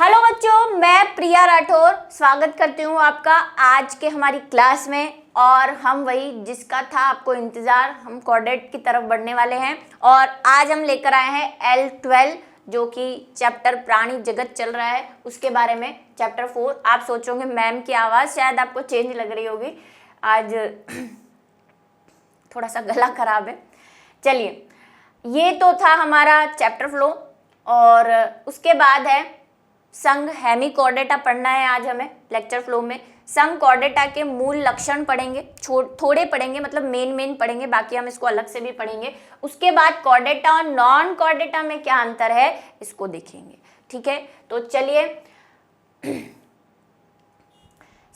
Hello बच्चों, मैं प्रिया राठौर स्वागत करती हूँ आपका आज के हमारी क्लास में। और हम वही जिसका था आपको इंतज़ार, हम कॉर्डेट की तरफ बढ़ने वाले हैं। और आज हम लेकर आए हैं L12 जो कि चैप्टर प्राणी जगत चल रहा है उसके बारे में, चैप्टर 4। आप सोचोगे मैम की आवाज़ शायद आपको चेंज लग रही होगी, आज थोड़ा सा गला खराब है। चलिए, ये तो था हमारा चैप्टर फ्लो। और उसके बाद है संघ हेमिकॉर्डेटा पढ़ना है आज हमें लेक्चर फ्लो में। संघ कॉर्डेटा के मूल लक्षण पढ़ेंगे, थोड़े पढ़ेंगे, मतलब मेन पढ़ेंगे, बाकी हम इसको अलग से भी पढ़ेंगे। उसके बाद कॉर्डेटा और नॉन कॉर्डेटा में क्या अंतर है इसको देखेंगे। ठीक है, तो चलिए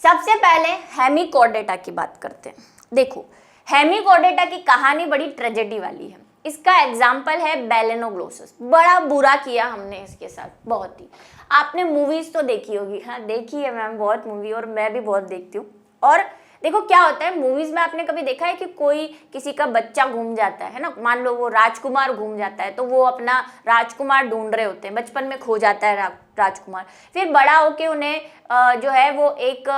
सबसे पहले हेमिकॉर्डेटा की बात करते हैं। देखो, हेमिकॉर्डेटा की कहानी बड़ी ट्रेजेडी वाली है। इसका एग्जाम्पल है बेलेनोग्लोसस। बड़ा बुरा किया हमने इसके साथ, बहुत ही। आपने मूवीज तो देखी होगी, हाँ देखी है मैम, बहुत मूवी, और मैं भी बहुत देखती हूँ। और देखो क्या होता है मूवीज में, आपने कभी देखा है कि कोई किसी का बच्चा घूम जाता है ना, मान लो वो राजकुमार घूम जाता है, तो वो अपना राजकुमार ढूंढ रहे होते हैं। बचपन में खो जाता है राजकुमार, फिर बड़ा होके उन्हें जो है वो एक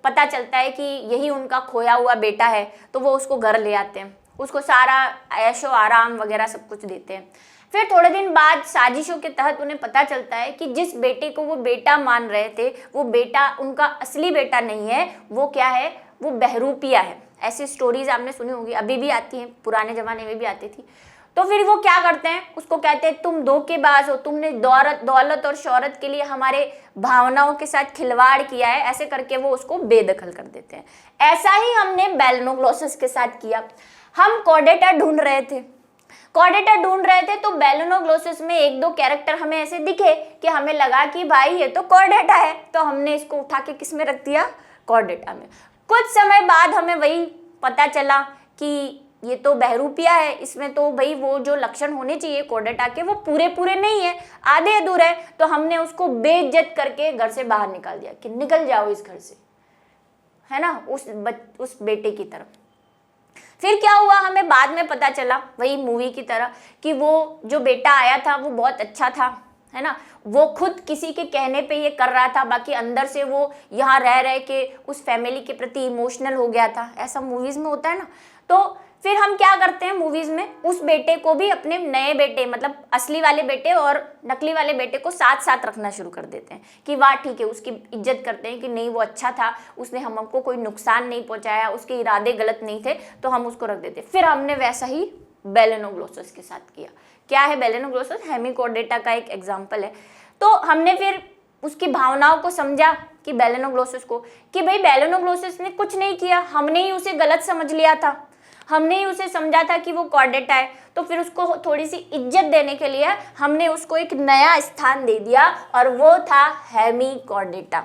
पता चलता है कि यही उनका खोया हुआ बेटा है, तो वो उसको घर ले आते हैं, उसको सारा ऐशो आराम वगैरह सब कुछ देते हैं। फिर थोड़े दिन बाद साजिशों के तहत उन्हें पता चलता है कि जिस बेटे को वो बेटा मान रहे थे, वो बेटा उनका असली बेटा नहीं है, वो क्या है, वो बहरूपिया है। ऐसी स्टोरीज आपने सुनी होगी, अभी भी आती हैं, पुराने ज़माने में भी आती थी। तो फिर वो क्या करते हैं, उसको कहते हैं तुम धोखेबाज हो, तुमने दौलत और शोहरत के लिए हमारे भावनाओं के साथ खिलवाड़ किया है। ऐसे करके वो उसको बेदखल कर देते हैं। ऐसा ही हमने बेलेनोग्लोसस के साथ किया। हम कॉर्डेटा ढूंढ रहे थे, तो बेलेनोग्लोसस में एक दो कैरेक्टर हमें ऐसे दिखे कि हमें लगा कि भाई ये तो कॉर्डेटा है, तो हमने इसको उठा के किस में रख दिया, कॉर्डेटा में। कुछ समय बाद हमें वही पता चला कि ये तो बहरूपिया है, इसमें तो भाई वो जो लक्षण होने चाहिए कॉर्डेटा के वो पूरे नहीं है, आधे अधूरे है। तो हमने उसको बेइज्जत करके घर से बाहर निकाल दिया कि निकल जाओ इस घर से, है ना, उस बेटे की तरफ। फिर क्या हुआ, हमें बाद में पता चला वही मूवी की तरह कि वो जो बेटा आया था वो बहुत अच्छा था, है ना, वो खुद किसी के कहने पे ये कर रहा था, बाकी अंदर से वो यहाँ रह के उस फैमिली के प्रति इमोशनल हो गया था। ऐसा मूवीज में होता है ना। तो फिर हम क्या करते हैं मूवीज में, उस बेटे को भी अपने नए बेटे, मतलब असली वाले बेटे और नकली वाले बेटे को साथ साथ रखना शुरू कर देते हैं कि वाह ठीक है, उसकी इज्जत करते हैं कि नहीं वो अच्छा था, उसने हमको कोई नुकसान नहीं पहुंचाया, उसके इरादे गलत नहीं थे, तो हम उसको रख देते। फिर हमने वैसा ही बेलेनोग्लोसस के साथ किया। क्या है बेलेनोग्लोसस? हेमिकॉर्डेटा का एक एग्जाम्पल है। तो हमने फिर उसकी भावनाओं को समझा कि बेलेनोग्लोसस को, कि भाई बेलेनोग्लोसस ने कुछ नहीं किया, हमने ही उसे गलत समझ लिया था, हमने ही उसे समझा था कि वो कॉर्डेटा है। तो फिर उसको थोड़ी सी इज्जत देने के लिए हमने उसको एक नया स्थान दे दिया और वो था हेमिकॉर्डेटा।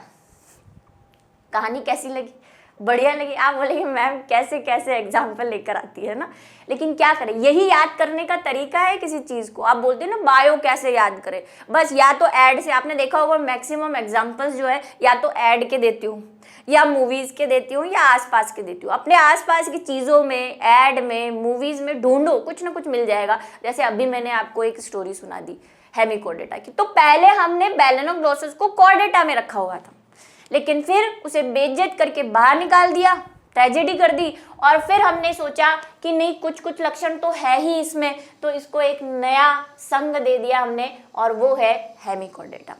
कहानी कैसी लगी? बढ़िया लगी? आप बोलेंगे मैम कैसे कैसे एग्जाम्पल लेकर आती है ना, लेकिन क्या करें, यही याद करने का तरीका है किसी चीज़ को। आप बोलते हैं ना बायो कैसे याद करें, बस या तो ऐड से, आपने देखा होगा मैक्सिमम एग्जाम्पल्स जो है या तो ऐड के देती हूँ या मूवीज के देती हूँ या आसपास के देती हूँ। अपने आसपास की चीज़ों में, ऐड में, मूवीज में ढूंढो, कुछ ना कुछ मिल जाएगा। जैसे अभी मैंने आपको एक स्टोरी सुना दी हेमिकॉर्डेटा की, तो पहले हमने बेलेनोग्लोसस को कॉर्डेटा में रखा हुआ था, लेकिन फिर उसे बेइज्जत करके बाहर निकाल दिया, ट्रेजेडी कर दी। और फिर हमने सोचा कि नहीं, कुछ लक्षण तो है ही इसमें, तो इसको एक नया संघ दे दिया हमने, और वो है हेमिकॉर्डेटा।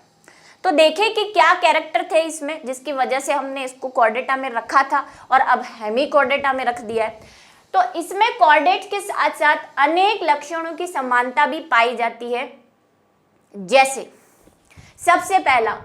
तो देखें कि क्या कैरेक्टर थे इसमें जिसकी वजह से हमने इसको कॉर्डेटा में रखा था और अब हेमिकॉर्डेटा में रख दिया है। तो इसमें कॉर्डेट के साथ साथ अनेक लक्षणों की समानता भी पाई जाती है। जैसे सबसे पहला,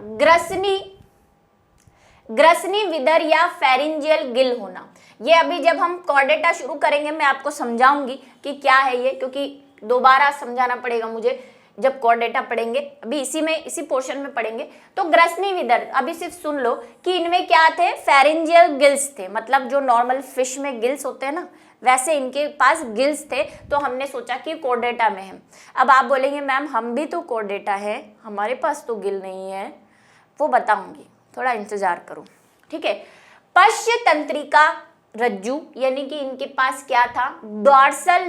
ग्रसनी विदर या फेरिंजियल गिल होना। ये अभी जब हम कॉर्डेटा शुरू करेंगे मैं आपको समझाऊंगी कि क्या है ये, क्योंकि दोबारा समझाना पड़ेगा मुझे जब कॉर्डेटा पढ़ेंगे, अभी इसी पोर्शन में पढ़ेंगे। तो ग्रसनी विदर, अभी सिर्फ सुन लो कि इनमें क्या थे, फेरिंजियल गिल्स थे, मतलब जो नॉर्मल फिश में गिल्स होते हैं ना, वैसे इनके पास गिल्स थे। तो हमने सोचा कि कॉर्डेटा में है। अब आप बोलेंगे मैम हम भी तो कॉर्डेटा है, हमारे पास तो गिल नहीं है, वो बताऊंगी, थोड़ा इंतजार करो, ठीक है। पश्च तंत्रिका रज्जु, यानी कि इनके पास क्या था, डॉर्सल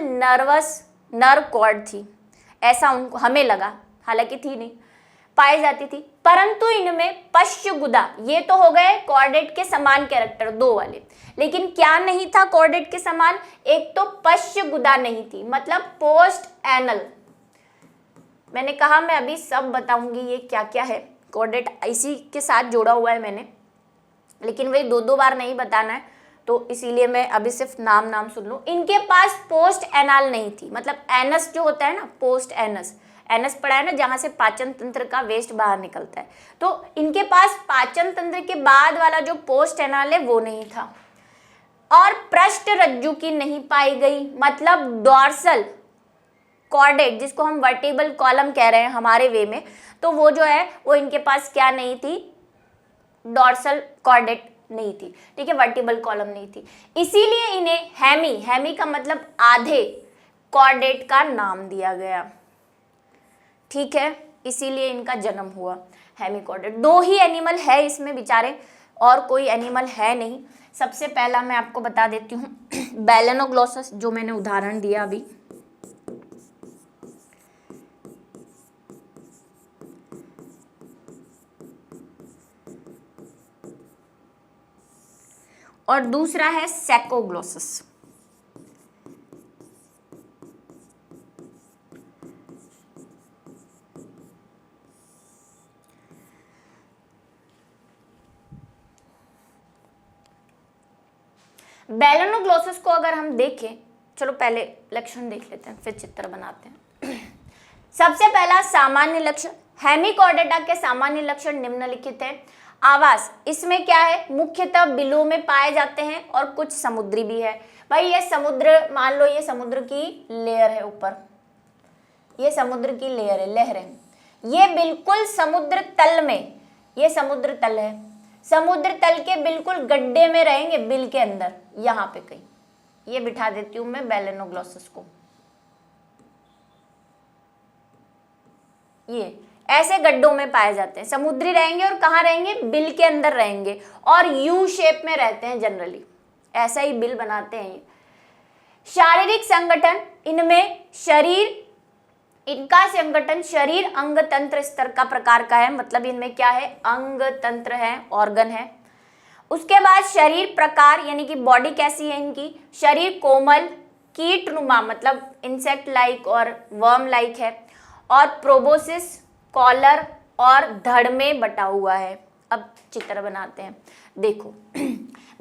नर्व कॉर्ड थी, ऐसा उनको हमें लगा, हालांकि थी नहीं। पाई जाती थी, परंतु इनमें पश्चगुदा, ये तो हो गए कॉर्डेट के समान कैरेक्टर दो वाले, लेकिन क्या नहीं था कॉर्डेट के समान, एक तो पश्चगुदा नहीं थी, मतलब पोस्ट एनल। मैंने कहा मैं अभी सब बताऊंगी ये क्या क्या है, कॉर्डेट इसी के साथ जोड़ा हुआ है मैंने, लेकिन वही दो दो बार नहीं बताना है, तो इसीलिए मैं अभी सिर्फ नाम नाम सुन लूं। इनके पास पोस्ट एनाल नहीं थी, मतलब एनस जो होता है ना, पोस्ट एनस, एनस पड़ा है ना जहां से पाचन तंत्र का वेस्ट बाहर निकलता है, तो इनके पास पाचन तंत्र के बाद वाला जो पोस्ट एनाल है वो नहीं था। और पृष्ठ रज्जु की नहीं पाई गई, मतलब डॉर्सल कॉर्डेट जिसको हम वर्टिबल कॉलम कह रहे हैं हमारे वे में, तो वो जो है वो इनके पास क्या नहीं थी, डॉर्सल कॉर्डेट नहीं थी, ठीक है, वर्टिबल कॉलम नहीं थी। इसीलिए इन्हें हेमी, हेमी का मतलब आधे, कॉर्डेट का नाम दिया गया, ठीक है, इसीलिए इनका जन्म हुआ हेमिकॉर्डेट। दो ही एनिमल है इसमें बेचारे, और कोई एनिमल है नहीं। सबसे पहला मैं आपको बता देती हूँ बैलेनोग्लोसस, जो मैंने उदाहरण दिया अभी, और दूसरा है सैकोग्लोसस। बैलेनोग्लोसस को अगर हम देखें, चलो पहले लक्षण देख लेते हैं फिर चित्र बनाते हैं। सबसे पहला सामान्य लक्षण, हेमिकॉर्डेटा के सामान्य लक्षण निम्नलिखित है। आवास, इसमें क्या है, मुख्यतः बिलों में पाए जाते हैं और कुछ समुद्री भी है। भाई ये समुद्र, मान लो ये समुद्र की लेयर है ऊपर, ये समुद्र की लेयर है, लहर है, ये बिल्कुल समुद्र तल में, ये समुद्र तल है, समुद्र तल के बिल्कुल गड्ढे में रहेंगे, बिल के अंदर, यहाँ पे कहीं। ये बिठा देती हूं मैं बैलेनोग्लोसस को, ये ऐसे गड्ढों में पाए जाते हैं, समुद्री रहेंगे और कहाँ रहेंगे, बिल के अंदर रहेंगे, और यू शेप में रहते हैं जनरली, ऐसा ही बिल बनाते हैं ये। शारीरिक संगठन, इनमें शरीर, इनका संगठन शरीर अंग तंत्र स्तर का प्रकार का है, मतलब इनमें क्या है, अंग तंत्र है, ऑर्गन है। उसके बाद शरीर प्रकार, यानी कि बॉडी कैसी है इनकी, शरीर कोमल, कीटनुमा, मतलब इंसेक्ट लाइक और वर्म लाइक है, और प्रोबोसिस, कॉलर और धड़ में बटा हुआ है। अब चित्र बनाते हैं, देखो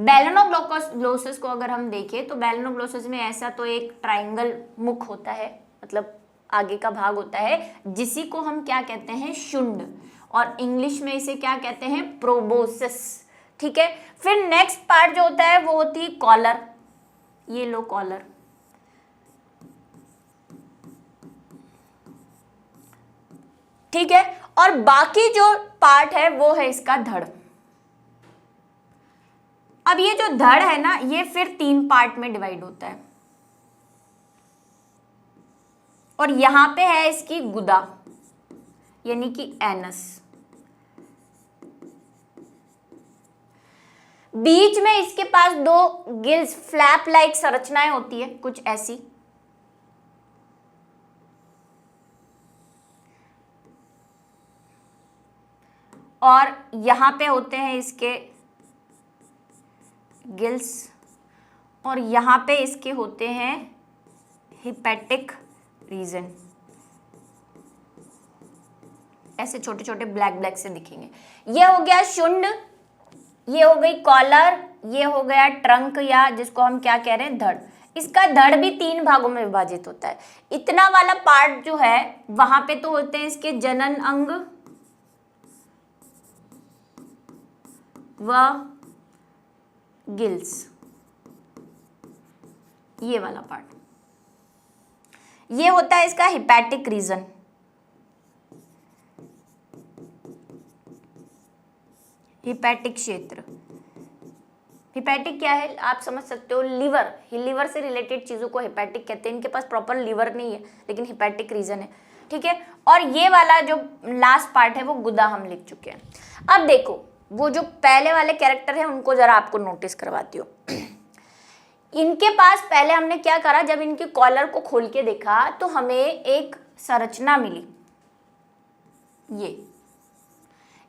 बैलेनोग्लोसस को अगर हम देखें तो बैलेनोग्लोसस में ऐसा तो एक ट्राइंगल मुख होता है, मतलब आगे का भाग होता है, जिसी को हम क्या कहते हैं, शुंड, और इंग्लिश में इसे क्या कहते हैं, प्रोबोसिस, ठीक है। फिर नेक्स्ट पार्ट जो होता है वो होती है कॉलर, ये लो कॉलर, ठीक है, और बाकी जो पार्ट है वो है इसका धड़। अब ये जो धड़ है ना, ये फिर 3 पार्ट में डिवाइड होता है, और यहां पे है इसकी गुदा, यानी कि एनस, बीच में इसके पास 2 गिल्स, फ्लैप लाइक संरचनाएं होती है कुछ ऐसी, और यहां पे होते हैं इसके गिल्स, और यहां पे इसके होते हैं हिपैटिक रीजन, ऐसे छोटे छोटे ब्लैक ब्लैक से दिखेंगे। ये हो गया शुंड, ये हो गई कॉलर, ये हो गया ट्रंक, या जिसको हम क्या कह रहे हैं, धड़। इसका धड़ भी 3 भागों में विभाजित होता है। इतना वाला पार्ट जो है वहां पे तो होते हैं इसके जनन अंग व गिल्स, ये वाला पार्ट, ये होता है इसका हिपैटिक रीजन, हिपैटिक क्षेत्र। हिपैटिक क्या है आप समझ सकते हो, लीवर, लीवर से रिलेटेड चीजों को हिपैटिक कहते हैं। इनके पास प्रॉपर लीवर नहीं है, लेकिन हिपैटिक रीजन है, ठीक है। और ये वाला जो लास्ट पार्ट है वो गुदा हम लिख चुके हैं। अब देखो वो जो पहले वाले कैरेक्टर है उनको जरा आपको नोटिस करवाती हूँ। इनके पास पहले हमने क्या करा, जब इनके कॉलर को खोल के देखा तो हमें एक संरचना मिली, ये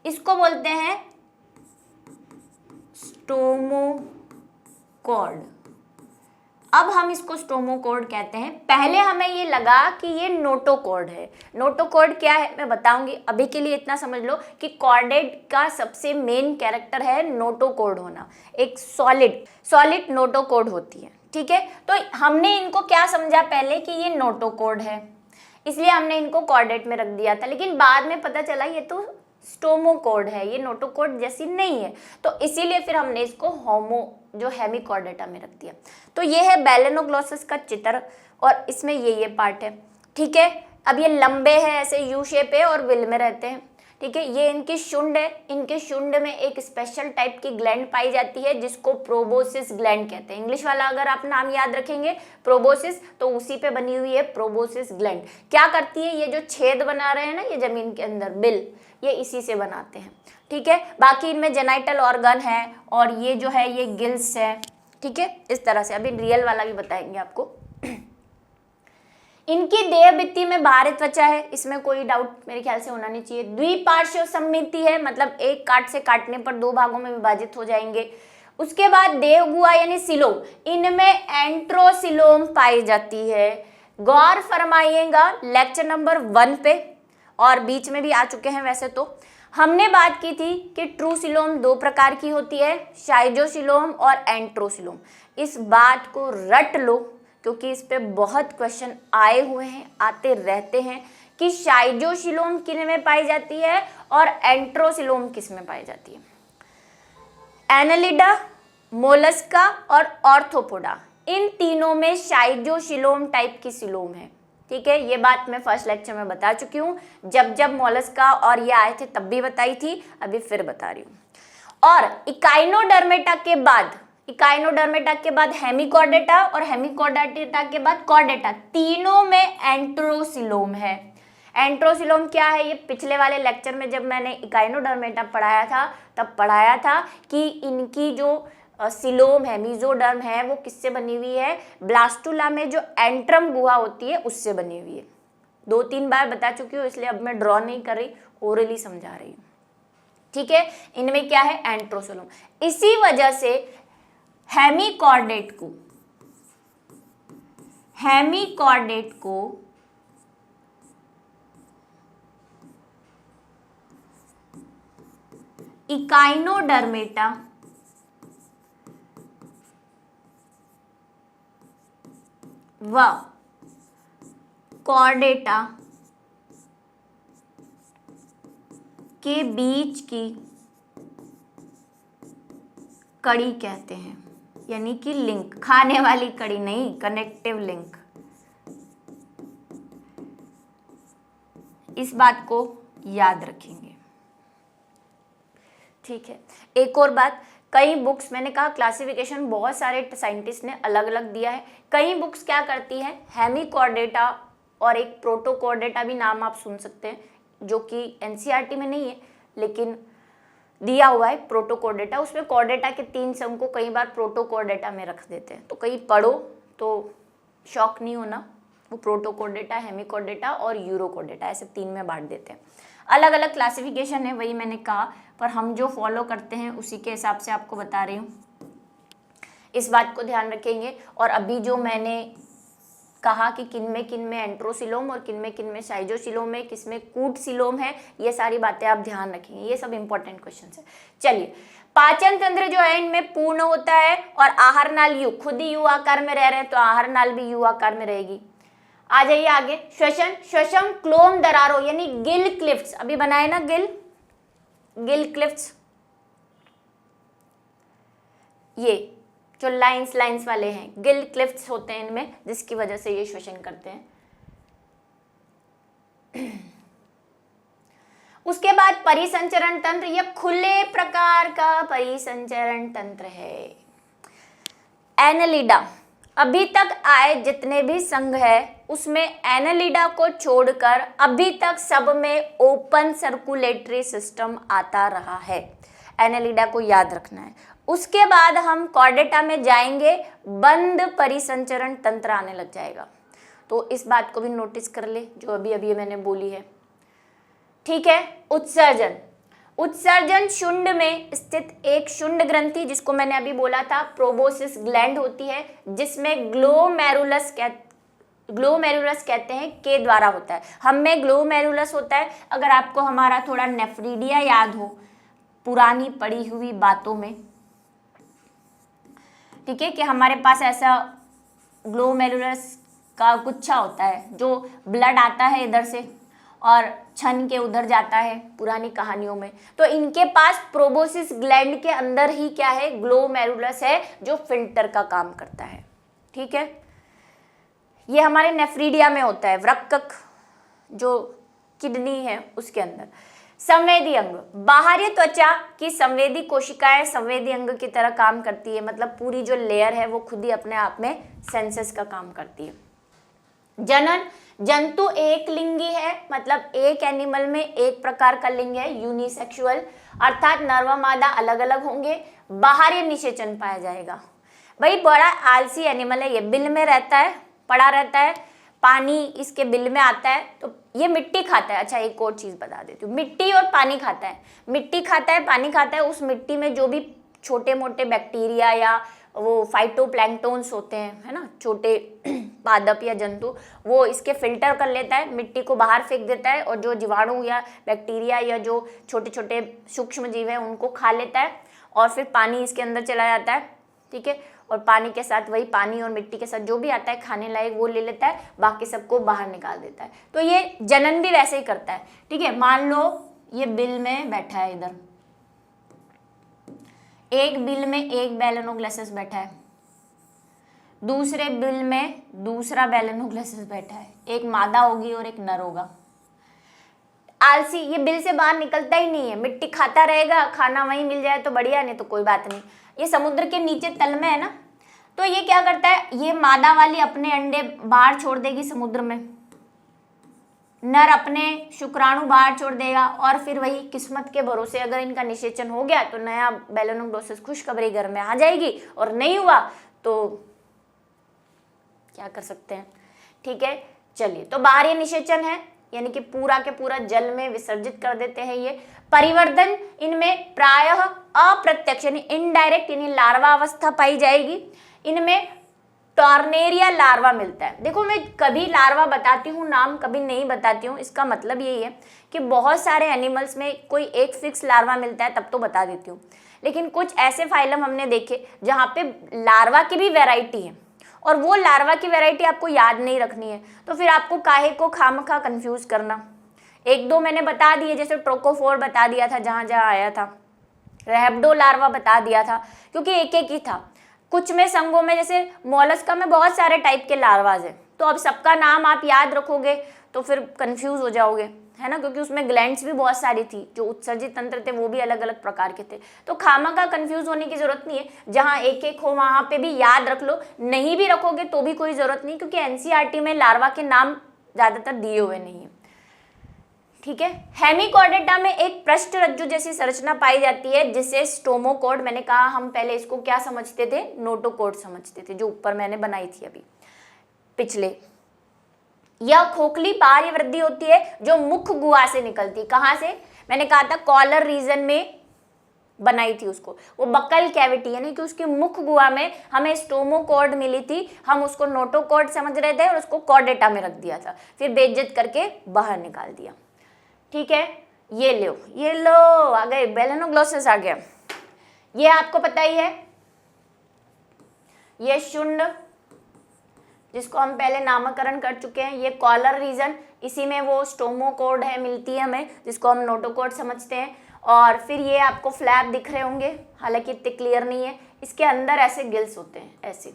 इसको बोलते हैं स्टोमोकॉर्ड। अब हम इसको स्टोमोकॉर्ड कहते हैं। पहले हमें ये लगा कि ये नोटोकॉर्ड है। नोटोकॉर्ड क्या है मैं बताऊंगी, अभी के लिए इतना समझ लो कि कॉर्डेट का सबसे मेन कैरेक्टर है नोटोकॉर्ड होना। एक सॉलिड नोटोकॉर्ड होती है, ठीक है। तो हमने इनको क्या समझा पहले कि ये नोटोकॉर्ड है, इसलिए हमने इनको कॉर्डेट में रख दिया था, लेकिन बाद में पता चला ये तो स्टोमोकॉर्ड है, ये नोटोकॉर्ड जैसी नहीं है, तो इसीलिए फिर हमने इसको जो हेमिकॉर्डेटा में रख दिया। तो ये है बेलेनोग्लोसस का चित्र और इसमें ये पार्ट है, ठीक है। अब ये लंबे हैं, ऐसे यू शेप है और विल में रहते हैं, ठीक है। ये इनकी शुंड है, इनके शुंड में एक स्पेशल टाइप की ग्लैंड पाई जाती है जिसको प्रोबोसिस ग्लैंड कहते हैं। इंग्लिश वाला अगर आप नाम याद रखेंगे प्रोबोसिस, तो उसी पे बनी हुई है प्रोबोसिस ग्लैंड। क्या करती है, ये जो छेद बना रहे हैं ना ये जमीन के अंदर बिल, ये इसी से बनाते हैं, ठीक है। बाकी इनमें जेनाइटल ऑर्गन है और ये जो है ये गिल्स है, ठीक है। इस तरह से अभी रियल वाला भी बताएंगे आपको। इनकी देह भित्ति में बाहरी त्वचा है, इसमें कोई डाउट मेरे ख्याल से होना नहीं चाहिए। द्विपार्श्व सममिति है, मतलब एक काट से काटने पर दो भागों में विभाजित हो जाएंगे। उसके बाद देह गुहा यानी सिलोम, इनमें एंट्रोसिलोम पाई जाती है। गौर फरमाइएगा लेक्चर नंबर 1 पे, और बीच में भी आ चुके हैं वैसे तो। हमने बात की थी कि ट्रूसिलोम 2 प्रकार की होती है, शाइजोसिलोम और एंट्रोसिलोम। इस बात को रट लो क्योंकि इस पे बहुत क्वेश्चन आए हुए हैं, आते रहते हैं कि शाइजोसिलोम किन में पाई जाती है और एंट्रोसिलोम किस में पाई जाती है। एनालिडा, मोलस्का और ऑर्थोपोडा, इन तीनों में शाइजोसिलोम टाइप की सिलोम है, ठीक है। ये बात मैं फर्स्ट लेक्चर में बता चुकी हूँ, जब मोलस्का और ये आए थे तब भी बताई थी, अभी फिर बता रही हूँ। और इकाइनोडर्मेटा के बाद हेमिकॉर्डेटा और हेमिकॉर्डेटा के बाद कॉर्डेटा, तीनों में एंट्रोसिलोम है। एंट्रोसिलोम क्या है, ये पिछले वाले लेक्चर में जब मैंने इकाइनोडर्मेटा पढ़ाया था तब पढ़ाया था कि इनकी जो सिलोम है, मीजोडर्म है, वो किससे बनी हुई है, ब्लास्टुला में जो एंट्रम गुहा होती है उससे बनी हुई है। 2-3 बार बता चुकी हूँ, इसलिए अब मैं ड्रॉ नहीं कर रही, ओरली समझा रही हूँ, ठीक है। इनमें क्या है, एंट्रोसिलोम। इसी वजह से हेमिकॉर्डेट को इकाइनोडर्मेटा व कॉर्डेटा के बीच की कड़ी कहते हैं, यानी कि लिंक, खाने वाली कड़ी नहीं, कनेक्टिव लिंक। इस बात को याद रखेंगे, ठीक है। एक और बात, कई बुक्स, मैंने कहा क्लासिफिकेशन बहुत सारे साइंटिस्ट ने अलग अलग दिया है। कई बुक्स क्या करती हैं, हेमिकॉर्डेटा और एक प्रोटोकॉर्डेटा भी नाम आप सुन सकते हैं, जो कि एनसीईआरटी में नहीं है लेकिन दिया हुआ है प्रोटोकॉर्डेटा। उसमें कॉर्डेटा के 3 संघ को कई बार प्रोटोकॉर्डेटा में रख देते हैं, तो कहीं पढ़ो तो शॉक नहीं होना। वो प्रोटोकॉर्डेटा, हेमिकॉर्डेटा और यूरोकॉर्डेटा ऐसे 3 में बांट देते हैं। अलग अलग क्लासिफिकेशन है, वही मैंने कहा, पर हम जो फॉलो करते हैं उसी के हिसाब से आपको बता रही हूँ। इस बात को ध्यान रखेंगे। और अभी जो मैंने कहा कि किन में एंट्रोसिलोम और किन में शाइजोसिलोम है, किस में कूटसिलोम है, ये सारी बातें आप ध्यान रखेंगे, ये सब इंपॉर्टेंट क्वेश्चन है। चलिए, पाचन तंत्र जो है इनमें पूर्ण होता है और आहार नाल यू, खुद ही यू आकार में रह रहे हैं तो आहार नाल भी यू आकार में रहेगी। आ जाइए आगे, श्वसन क्लोम दरारों यानी गिल क्लिफ्ट्स, अभी बनाए ना गिल क्लिफ्ट्स, ये जो लाइंस वाले हैं गिल क्लिफ्ट्स होते हैं इनमें, जिसकी वजह से ये श्वसन करते हैं। उसके बाद परिसंचरण तंत्र, यह खुले प्रकार का परिसंचरण तंत्र है। एनालिडा, अभी तक आए जितने भी संघ है उसमें एनालिडा को छोड़कर अभी तक सब में ओपन सर्कुलेटरी सिस्टम आता रहा है। एनालिडा को याद रखना है। उसके बाद हम कॉर्डेटा में जाएंगे, बंद परिसंचरण तंत्र आने लग जाएगा, तो इस बात को भी नोटिस कर ले जो अभी मैंने बोली है, ठीक है। उत्सर्जन शुंड में स्थित एक शुंड ग्रंथि, जिसको मैंने अभी बोला था प्रोबोसिस ग्लैंड होती है, जिसमें ग्लोमेरुलस कहते हैं के द्वारा होता है। हम में ग्लोमेरुलस होता है। अगर आपको हमारा थोड़ा नेफ्रीडिया याद हो पुरानी पढ़ी हुई बातों में, ठीक है, कि हमारे पास ऐसा ग्लोमेरुलस का गुच्छा होता है जो ब्लड आता है इधर से और छन के उधर जाता है पुरानी कहानियों में। तो इनके पास प्रोबोसिस ग्लैंड के अंदर ही क्या है, ग्लोमेरुलस है जो फिल्टर का काम करता है। ठीक है, ये हमारे नेफ्रीडिया में होता है, वृक्क जो किडनी है उसके अंदर। संवेदी अंग, बाहरी त्वचा की संवेदी कोशिकाएं संवेदी अंग की तरह काम करती है, मतलब पूरी जो लेयर है वो खुद ही अपने आप में सेंसस का काम करती है। जनन, जंतु एक लिंगी है, मतलब एक एनिमल में एक प्रकार का लिंग है, यूनिसेक्सुअल, अर्थात नर व मादा अलग अलग होंगे। बाहरी निषेचन पाया जाएगा। भाई बड़ा आलसी एनिमल है, ये बिल में रहता है, पड़ा रहता है, पानी इसके बिल में आता है, तो ये मिट्टी खाता है। अच्छा एक और चीज बता देती हूँ, मिट्टी और पानी खाता है, मिट्टी खाता है, पानी खाता है। उस मिट्टी में जो भी छोटे मोटे बैक्टीरिया या वो फाइटोप्लैंक्टोन्स होते हैं, है ना, छोटे पादप या जंतु, वो इसके फिल्टर कर लेता है, मिट्टी को बाहर फेंक देता है, और जो जीवाणु या बैक्टीरिया या जो छोटे छोटे सूक्ष्म जीव हैं उनको खा लेता है, और फिर पानी इसके अंदर चला जाता है। ठीक है, और पानी के साथ वही पानी और मिट्टी के साथ जो भी आता है खाने लायक वो ले लेता है, बाकी सबको बाहर निकाल देता है। तो ये जनन भी वैसे ही करता है। ठीक है, मान लो ये बिल में बैठा है, इधर एक बिल में एक बेलेनोग्लेसिस बैठा है, दूसरे बिल में दूसरा बेलेनोग्लेसिस बैठा है, एक मादा होगी और एक नर होगा। आलसी, ये बिल से बाहर निकलता ही नहीं है, मिट्टी खाता रहेगा, खाना वहीं मिल जाए तो बढ़िया, नहीं तो कोई बात नहीं। ये समुद्र के नीचे तल में है ना, तो ये क्या करता है, ये मादा वाली अपने अंडे बाहर छोड़ देगी समुद्र में, नर अपने शुक्राणु बाहर छोड़ देगा, और फिर वही किस्मत के भरोसे अगर इनका निषेचन हो गया तो नया बेलेनोग्लोसिस खुशखबरी घर में आ जाएगी, और नहीं हुआ तो क्या कर सकते हैं। ठीक है, चलिए, तो बाहरी निषेचन है, यानी कि पूरा के पूरा जल में विसर्जित कर देते हैं ये। परिवर्धन, इनमें प्रायः अप्रत्यक्ष यानी इनडायरेक्ट यानी लार्वा अवस्था पाई जाएगी। इनमें टॉर्नेरिया लार्वा मिलता है। देखो मैं कभी लार्वा बताती हूँ नाम, कभी नहीं बताती हूँ, इसका मतलब यही है कि बहुत सारे एनिमल्स में कोई एक फिक्स लार्वा मिलता है तब तो बता देती हूँ, लेकिन कुछ ऐसे फाइलम हमने देखे जहाँ पे लार्वा की भी वैरायटी है, और वो लार्वा की वैरायटी आपको याद नहीं रखनी है, तो फिर आपको काहे को खामखा कंफ्यूज करना। एक दो मैंने बता दिए, जैसे ट्रोकोफोर बता दिया था जहाँ जहाँ आया था, रैप्डो लार्वा बता दिया था, क्योंकि एक एक ही था। कुछ में संघों में, जैसे मोलस्का में बहुत सारे टाइप के लार्वाज हैं, तो अब सबका नाम आप याद रखोगे तो फिर कंफ्यूज हो जाओगे, है ना, क्योंकि उसमें ग्लैंड्स भी बहुत सारी थी, जो उत्सर्जित तंत्र थे वो भी अलग अलग प्रकार के थे। तो खामखा कंफ्यूज होने की जरूरत नहीं है, जहाँ एक एक हो वहाँ पे भी याद रख लो, नहीं भी रखोगे तो भी कोई जरूरत नहीं, क्योंकि एनसीईआरटी में लार्वा के नाम ज्यादातर दिए हुए नहीं है। ठीक है, हेमिकॉर्डेटा में एक पृष्ठ रज्जु जैसी संरचना पाई जाती है, जिसे स्टोमोकोड, मैंने कहा हम पहले इसको क्या समझते थे, नोटोकोड समझते थे, जो ऊपर मैंने बनाई थी अभी पिछले। यह खोखली बाह्य वृद्धि होती है जो मुख गुहा से निकलती है। कहाँ से, मैंने कहा था कॉलर रीजन में बनाई थी उसको, वो बकल कैविटी, यानी कि उसकी मुख गुहा में हमें स्टोमोकोड मिली थी, हम उसको नोटोकोड समझ रहे थे और उसको कॉर्डेटा में रख दिया था, फिर बेइज्जत करके बाहर निकाल दिया। ठीक है, ये लो आ गए, बेलेनोग्लोसिस आ गया। ये आपको पता ही है, ये शुंड जिसको हम पहले नामकरण कर चुके हैं, ये कॉलर रीजन, इसी में वो स्टोमोकोड है मिलती है हमें, जिसको हम नोटोकोड समझते हैं। और फिर ये आपको फ्लैप दिख रहे होंगे, हालांकि इतने क्लियर नहीं है, इसके अंदर ऐसे गिल्स होते हैं ऐसे।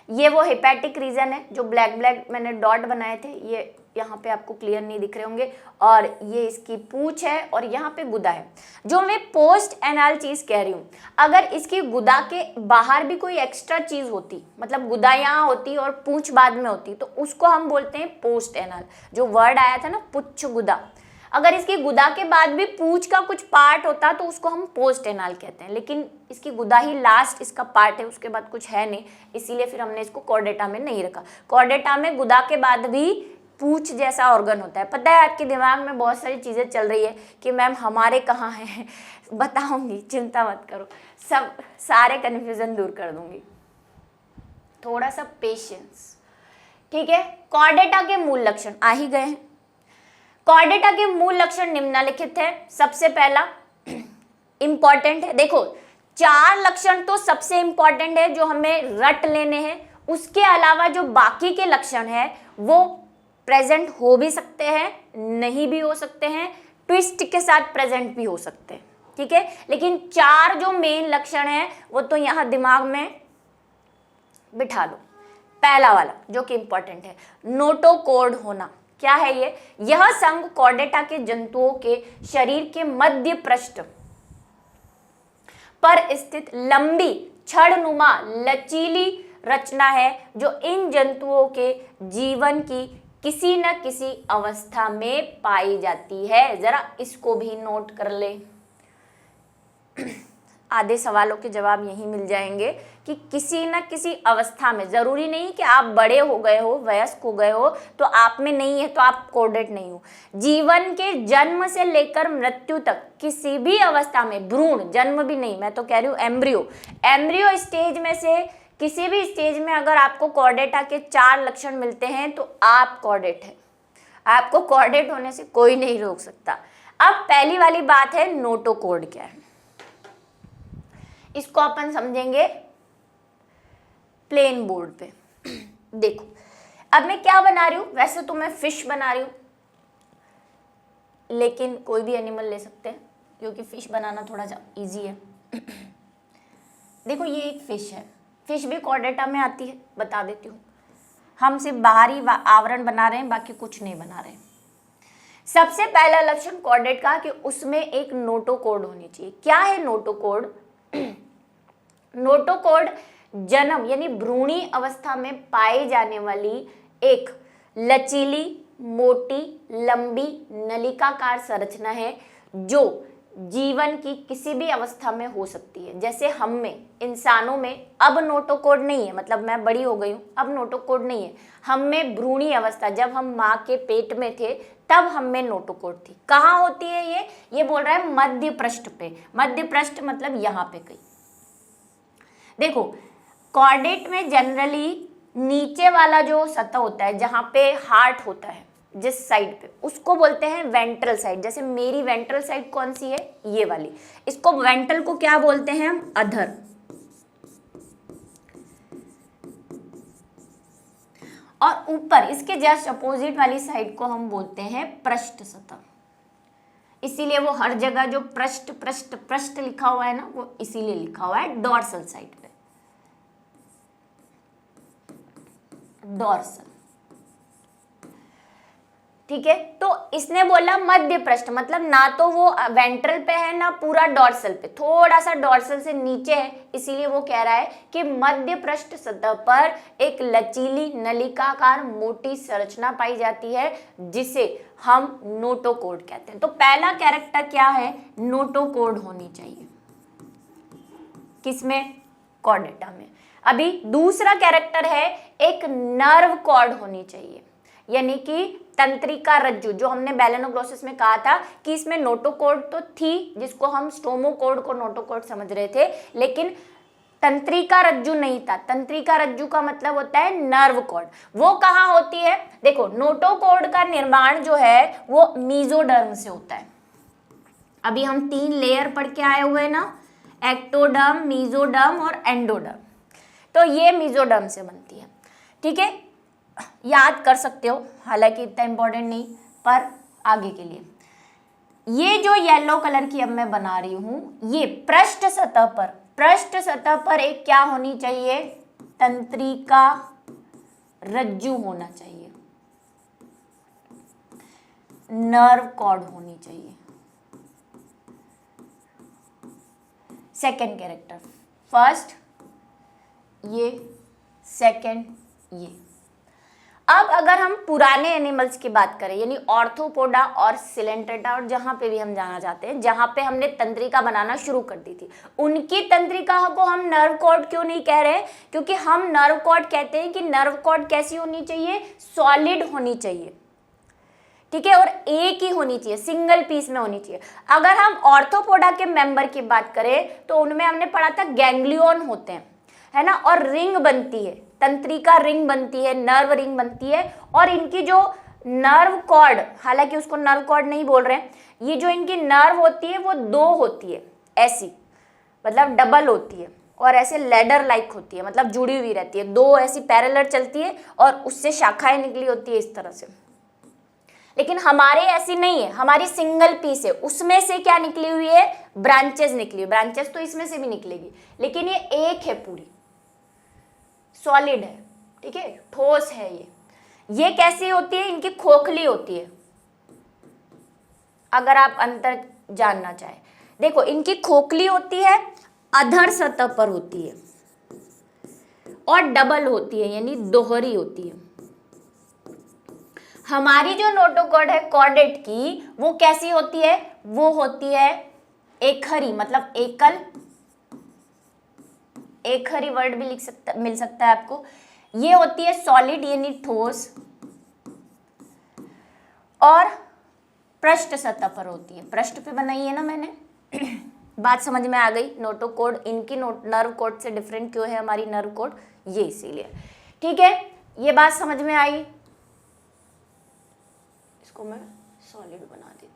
ये वो हिपैटिक रीजन है, जो ब्लैक ब्लैक मैंने डॉट बनाए थे, ये यहाँ पे आपको क्लियर नहीं दिख रहे होंगे, और ये इसकी पूंछ है, और यहाँ पे गुदा है, जो मैं पोस्ट एनाल चीज कह रही हूँ। अगर इसकी गुदा के बाहर भी कोई एक्स्ट्रा चीज होती, मतलब गुदा यहाँ होती और पूंछ बाद में होती, तो उसको हम बोलते हैं पोस्ट एनाल। जो वर्ड आया था ना पुच्छ गुदा, अगर इसकी गुदा के बाद भी पूंछ का कुछ पार्ट होता तो उसको हम पोस्ट एनाल कहते हैं, लेकिन इसकी गुदा ही लास्ट इसका पार्ट है, उसके बाद कुछ है नहीं, इसीलिए फिर हमने इसको कॉर्डेटा में नहीं रखा। कॉर्डेटा में गुदा के बाद भी पूंछ जैसा ऑर्गन होता है। पता है आपके दिमाग में बहुत सारी चीज़ें चल रही है कि मैम हमारे कहाँ हैं, बताऊंगी, चिंता मत करो, सब सारे कन्फ्यूज़न दूर कर दूंगी, थोड़ा सा पेशेंस, ठीक है। कॉर्डेटा के मूल लक्षण आ ही गए हैं। कॉर्डेटा के मूल लक्षण निम्नलिखित है। सबसे पहला इंपॉर्टेंट है, देखो 4 लक्षण तो सबसे इंपॉर्टेंट है जो हमें रट लेने हैं, उसके अलावा जो बाकी के लक्षण है वो प्रेजेंट हो भी सकते हैं, नहीं भी हो सकते हैं, ट्विस्ट के साथ प्रेजेंट भी हो सकते हैं, ठीक है। लेकिन 4 जो मेन लक्षण है वो तो यहाँ दिमाग में बिठा लो। पहला वाला जो कि इंपॉर्टेंट है, नोटोकॉर्ड होना। क्या है ये? यह संघ कॉर्डेटा के जंतुओं के शरीर के मध्य पृष्ठ पर स्थित लंबी छड़नुमा लचीली रचना है जो इन जंतुओं के जीवन की किसी न किसी अवस्था में पाई जाती है। जरा इसको भी नोट कर ले, आधे सवालों के जवाब यही मिल जाएंगे कि किसी न किसी अवस्था में। जरूरी नहीं कि आप बड़े हो गए हो, वयस्क हो गए हो तो आप में नहीं है तो आप कॉर्डेट नहीं हो। जीवन के जन्म से लेकर मृत्यु तक किसी भी अवस्था में, भ्रूण जन्म भी नहीं, मैं तो कह रही हूँ एम्ब्रियो स्टेज में से किसी भी स्टेज में अगर आपको कॉर्डेटा के 4 लक्षण मिलते हैं तो आप कॉर्डेट हैं। आपको कॉर्डेट होने से कोई नहीं रोक सकता। अब पहली वाली बात है नोटोकॉर्ड क्या है, इसको अपन समझेंगे प्लेन बोर्ड पे। देखो अब मैं क्या बना रही हूं, वैसे तो मैं फिश बना रही हूं, लेकिन कोई भी एनिमल ले सकते हैं क्योंकि फिश बनाना थोड़ा सा इजी है। देखो ये एक फिश है, फिश भी कॉर्डेटा में आती है, बता देती हूँ। हम सिर्फ बाहरी आवरण बना रहे हैं, बाकी कुछ नहीं बना रहे हैं। सबसे पहला लक्षण कॉर्डेट का कि उसमें एक नोटोकॉर्ड होनी चाहिए। क्या है नोटोकॉर्ड? नोटोकॉर्ड जन्म यानी भ्रूणी अवस्था में पाई जाने वाली एक लचीली, मोटी, लंबी नलिकाकार संरचना है जो जीवन की किसी भी अवस्था में हो सकती है। जैसे हम में, इंसानों में अब नोटोकॉर्ड नहीं है, मतलब मैं बड़ी हो गई हूँ, अब नोटोकॉर्ड नहीं है। हम में भ्रूणी अवस्था, जब हम माँ के पेट में थे तब हम में नोटोकॉर्ड थी। कहाँ होती है ये बोल रहा है मध्य पृष्ठ पे। मध्य पृष्ठ मतलब यहाँ पे कहीं। देखो कॉर्डेट में जनरली नीचे वाला जो सतह होता है जहाँ पे हार्ट होता है, जिस साइड पे, उसको बोलते हैं वेंट्रल साइड। जैसे मेरी वेंट्रल साइड कौन सी है? ये वाली। इसको वेंट्रल को क्या बोलते हैं हम? अधर। और ऊपर इसके जस्ट अपोजिट वाली साइड को हम बोलते हैं पृष्ठ सतह। इसीलिए वो हर जगह जो पृष्ठ पृष्ठ पृष्ठ लिखा हुआ है ना, वो इसीलिए लिखा हुआ है डॉर्सल साइड पे, डॉर्सल, ठीक है। तो इसने बोला मध्य पृष्ठ, मतलब ना तो वो वेंट्रल पे है ना पूरा डॉर्सल पे, थोड़ा सा डॉर्सल से नीचे है। इसीलिए वो कह रहा है कि मध्य पृष्ठ सतह पर एक लचीली नलिकाकार मोटी संरचना पाई जाती है जिसे हम नोटोकॉर्ड कहते हैं। तो पहला कैरेक्टर क्या है? नोटोकॉर्ड होनी चाहिए। किसमें? कॉर्डेटा में। अभी दूसरा कैरेक्टर है एक नर्व कॉर्ड होनी चाहिए, यानी कि तंत्रिका रज्जु, जो हमने बैलेनोग्लोसिस में कहा था कि इसमें नोटोकॉर्ड तो थी, जिसको हम स्टोमोकॉर्ड को नोटोकॉर्ड समझ रहे थे, लेकिन तंत्रिका रज्जु नहीं था। तंत्रिका रज्जु का मतलब होता है नर्व कॉर्ड। वो कहाँ होती है? देखो नोटोकॉर्ड का निर्माण जो है वो मीजोडर्म से होता है। अभी हम 3 लेयर पढ़ के आए हुए ना, एक्टोडर्म, मीजोडर्म और एंडोडर्म। तो ये मीजोडर्म से बनती है, ठीक है। याद कर सकते हो, हालांकि इतना इंपॉर्टेंट नहीं, पर आगे के लिए। ये जो येलो कलर की अब मैं बना रही हूं, ये पृष्ठ सतह पर एक क्या होनी चाहिए? तंत्रिका रज्जु होना चाहिए, नर्व कॉर्ड होनी चाहिए। सेकेंड कैरेक्टर, फर्स्ट ये, सेकेंड ये। अब अगर हम पुराने एनिमल्स की बात करें, यानी ऑर्थोपोडा और सिलेंट्रेटा, और जहां पे भी हम जाना चाहते हैं, जहां पे हमने तंत्रिका बनाना शुरू कर दी थी, उनकी तंत्रिका को हम नर्व कॉर्ड क्यों नहीं कह रहे? क्योंकि हम नर्व कॉर्ड कहते हैं कि नर्व कॉर्ड कैसी होनी चाहिए? सॉलिड होनी चाहिए। ठीक है, और एक ही होनी चाहिए, सिंगल पीस में होनी चाहिए। अगर हम ऑर्थोपोडा के मेंबर की बात करें तो उनमें हमने पढ़ा था गैंग्लियन होते हैं, है ना, और रिंग बनती है, तंत्रिका रिंग बनती है, नर्व रिंग बनती है, और इनकी जो नर्व कॉर्ड, हालांकि उसको नर्व कॉर्ड नहीं बोल रहे हैं, ये जो इनकी नर्व होती है वो 2 होती है, ऐसी मतलब डबल होती है, और ऐसे लेडर लाइक होती है, मतलब जुड़ी हुई रहती है, 2 ऐसी पैरेलल चलती है और उससे शाखाएं निकली होती है इस तरह से। लेकिन हमारे ऐसी नहीं है, हमारी सिंगल पीस है, उसमें से क्या निकली हुई है, ब्रांचेस निकली हुई। ब्रांचेस तो इसमें से भी निकलेगी, लेकिन ये एक है, पूरी सॉलिड है, ठीक है, ठोस है। ये कैसी होती है, इनकी खोखली होती है। अगर आप अंतर जानना चाहें, देखो इनकी खोखली होती है, अधर सतह पर होती है और डबल होती है, यानी दोहरी होती है। हमारी जो नोटोकॉर्ड है कॉर्डेट की, वो कैसी होती है, वो होती है एकहरी, मतलब एकल, एकहरी वर्ड भी मिल सकता है आपको। ये होती है सॉलिड यानी ठोस, और पृष्ठ सतह पर होती है, पृष्ठ पे बनाई है ना मैंने। बात समझ में आ गई। नोटोकॉर्ड इनकी नर्व कोड से डिफरेंट क्यों है हमारी नर्व कोड, ये इसीलिए, ठीक है, ये बात समझ में आई। इसको मैं सॉलिड बना देती हूँ।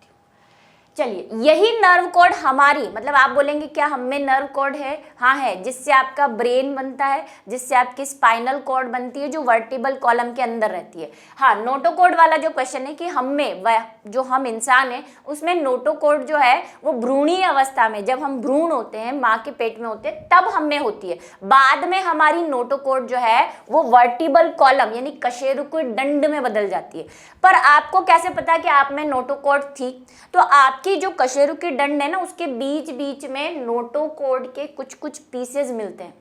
चलिए, यही नर्व कॉर्ड हमारी, मतलब आप बोलेंगे क्या हम में नर्व कॉर्ड है, हाँ है, जिससे आपका ब्रेन बनता है, जिससे आपकी स्पाइनल कॉर्ड बनती है, जो वर्टिबल कॉलम के अंदर रहती है। हाँ, नोटोकॉर्ड वाला जो क्वेश्चन है कि हम में, जो हम इंसान है उसमें नोटोकॉर्ड जो है वो भ्रूणीय अवस्था में, जब हम भ्रूण होते हैं, माँ के पेट में होते हैं, तब हम में होती है। बाद में हमारी नोटोकॉर्ड जो है वो वर्टिबल कॉलम यानी कशेरुकी दंड में बदल जाती है। पर आपको कैसे पता कि आप में नोटोकॉर्ड थी, तो आपकी जो कशेरुकी दंड है ना, उसके बीच बीच में नोटोकॉर्ड के कुछ कुछ पीसेस मिलते हैं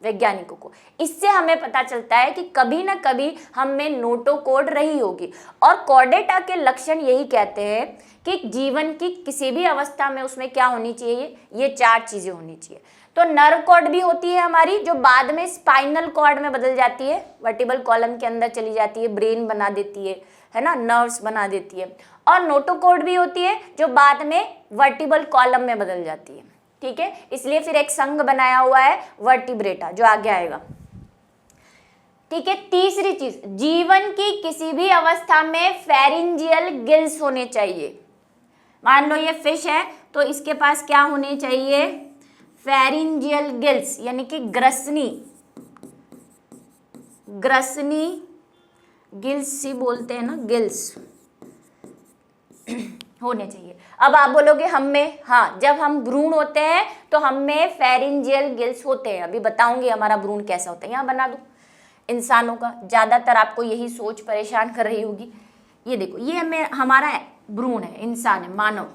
वैज्ञानिकों को। इससे हमें पता चलता है कि कभी ना कभी हम में नोटोकॉर्ड रही होगी। और कॉर्डेटा के लक्षण यही कहते हैं कि जीवन की किसी भी अवस्था में उसमें क्या होनी चाहिए, ये 4 चीजें होनी चाहिए। तो नर्व कॉर्ड भी होती है हमारी, जो बाद में स्पाइनल कॉर्ड में बदल जाती है, वर्टिबल कॉलम के अंदर चली जाती है, ब्रेन बना देती है ना, नर्व्स बना देती है। और नोटोकॉर्ड भी होती है जो बाद में वर्टिबल कॉलम में बदल जाती है, ठीक है। इसलिए फिर एक संघ बनाया हुआ है वर्टिब्रेटा, जो आगे आएगा, ठीक है। तीसरी चीज, जीवन की किसी भी अवस्था में फेरिंजियल गिल्स होने चाहिए। मान लो ये फिश है तो इसके पास क्या होने चाहिए, फेरिंजियल गिल्स, यानी कि ग्रसनी गिल्स ही बोलते हैं ना, गिल्स होने चाहिए। अब आप बोलोगे हम में, हाँ, जब हम भ्रूण होते हैं तो हम में फेरिंजियल गिल्स होते हैं। अभी बताऊंगी हमारा भ्रूण कैसा होता है, यहाँ बना दूं इंसानों का। ज्यादातर आपको यही सोच परेशान कर रही होगी। ये देखो, ये हमारा भ्रूण है, इंसान है, मानव।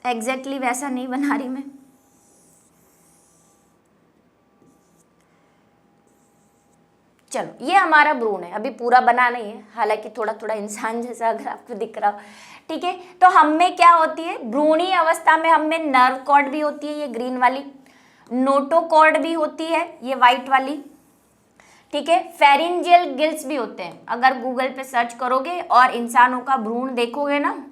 एग्जैक्टली वैसा नहीं बना रही मैं, चलो ये हमारा भ्रूण है, अभी पूरा बना नहीं है, हालांकि थोड़ा थोड़ा इंसान जैसा अगर आपको दिख रहा हो, ठीक है। तो हम में क्या होती है, भ्रूणीय अवस्था में हम में नर्व कॉर्ड भी होती है, ये ग्रीन वाली, नोटोकॉर्ड भी होती है, ये व्हाइट वाली, ठीक है। फेरिंजियल गिल्स भी होते हैं। अगर गूगल पे सर्च करोगे और इंसानों का भ्रूण देखोगे ना,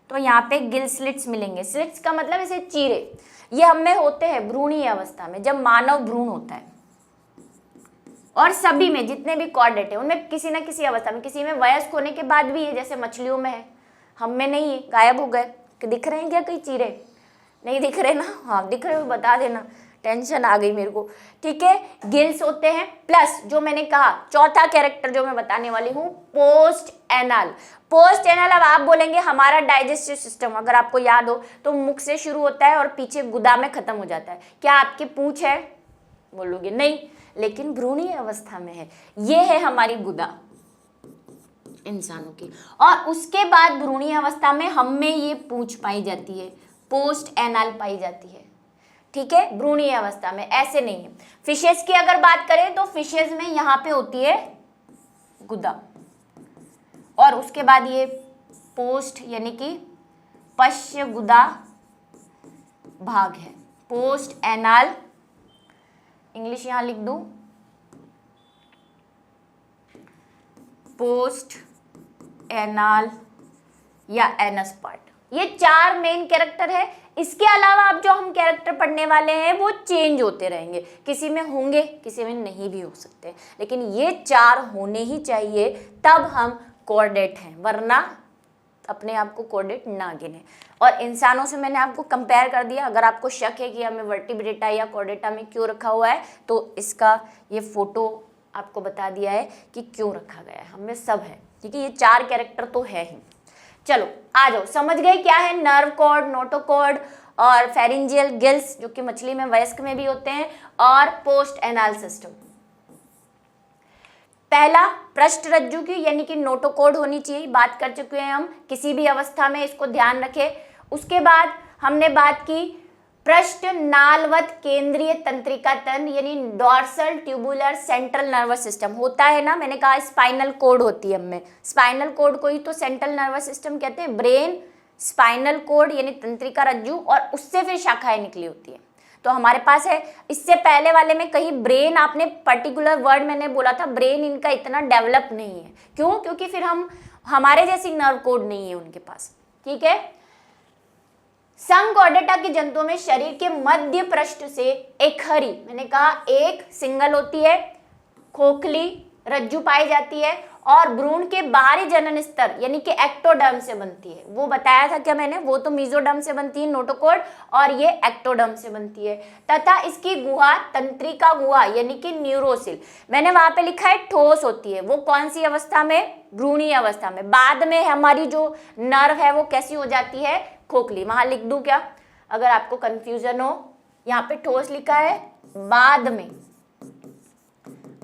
तो यहाँ पे गिल स्लिट्स मिलेंगे। स्लिट्स का मतलब ऐसे चीरे, ये हम में होते हैं भ्रूणीय अवस्था में, जब मानव भ्रूण होता है। और सभी में जितने भी कॉर्डेट है उनमें किसी न किसी अवस्था में, किसी में वयस्क होने के बाद भी है, जैसे मछलियों में है, हम में नहीं है, गायब हो गए। दिख रहे हैं क्या कई चीरे, नहीं दिख रहे ना, हाँ दिख रहे हो बता देना, टेंशन आ गई मेरे को, ठीक है। गिल्स होते हैं, प्लस जो मैंने कहा चौथा कैरेक्टर जो मैं बताने वाली हूँ, पोस्ट एनल। पोस्ट एनल, अब आप बोलेंगे हमारा डाइजेस्टिव सिस्टम अगर आपको याद हो तो मुख से शुरू होता है और पीछे गुदा में खत्म हो जाता है। क्या आपकी पूंछ है, बोलोगे नहीं, लेकिन भ्रूणीय अवस्था में है। ये है हमारी गुदा इंसानों की, और उसके बाद भ्रूणीय अवस्था में हम में ये पूंछ पाई जाती है, पोस्ट एनल पाई जाती है, ठीक है, भ्रूणीय अवस्था में। ऐसे नहीं है। फिशेस की अगर बात करें तो फिशेस में यहाँ पे होती है गुदा, और उसके बाद ये पोस्ट यानी कि पश्च गुदा भाग है, पोस्ट एनल, इंग्लिश यहां लिख दूं, पोस्ट एनाल या एनस पार्ट, ये 4 मेन कैरेक्टर है। इसके अलावा आप जो हम कैरेक्टर पढ़ने वाले हैं वो चेंज होते रहेंगे, किसी में होंगे किसी में नहीं भी हो सकते, लेकिन ये 4 होने ही चाहिए, तब हम कोऑर्डिनेट हैं, वरना अपने आप को कोऑर्डिनेट ना गिने। और इंसानों से मैंने आपको कंपेयर कर दिया। अगर आपको शक है कि हमें वर्टिब्रेटा या कोऑर्डिनेटा में क्यों रखा हुआ है, तो इसका ये फोटो आपको बता दिया है कि क्यों रखा गया है। हमें सब है, ठीक है, ये 4 कैरेक्टर तो है ही। चलो आ जाओ, समझ गए क्या है नर्व कॉर्ड, नोटोकॉर्ड और फेरिंजियल गिल्स, जो कि मछली में, वयस्क में भी होते हैं, और पोस्ट एनाल सिस्टम। पहला पृष्ठ रज्जु की यानी कि नोटोकॉर्ड होनी चाहिए, बात कर चुके हैं हम, किसी भी अवस्था में इसको ध्यान रखें। उसके बाद हमने बात की पृष्ठ नालवत केंद्रीय तंत्रिका तंत्र यानी dorsal tubular central nervous system होता है ना, मैंने कहा स्पाइनल कोड होती है हमें, स्पाइनल कोड को ही तो सेंट्रल नर्वस सिस्टम कहते हैं। ब्रेन, स्पाइनल कोड यानी तंत्रिका रज्जु, और उससे फिर शाखाएं निकली होती है। तो हमारे पास है, इससे पहले वाले में कहीं ब्रेन, आपने पर्टिकुलर वर्ड मैंने बोला था, ब्रेन इनका इतना डेवलप नहीं है। क्यों? क्योंकि फिर हमारे जैसी नर्व कोड नहीं है उनके पास, ठीक है। संघ कॉर्डेटा के जंतुओं में शरीर के मध्य पृष्ठ से एक खरी, मैंने कहा एक सिंगल होती है, खोखली रज्जु पाई जाती है, और भ्रूण के बाहरी जनन स्तर यानी कि एक्टोडर्म से बनती है। वो बताया था क्या मैंने, वो तो मेसोडर्म से बनती है नोटोकॉर्ड, और ये एक्टोडर्म से बनती है। तथा इसकी गुहा तंत्रिका गुहा यानी कि न्यूरोसिल, मैंने वहां पे लिखा है ठोस होती है। वो कौन सी अवस्था में? भ्रूणीय अवस्था में। बाद में हमारी जो नर्व है वो कैसी हो जाती है? खोखली। वहां लिख दूं क्या अगर आपको कंफ्यूजन हो? यहाँ पे ठोस लिखा है, बाद में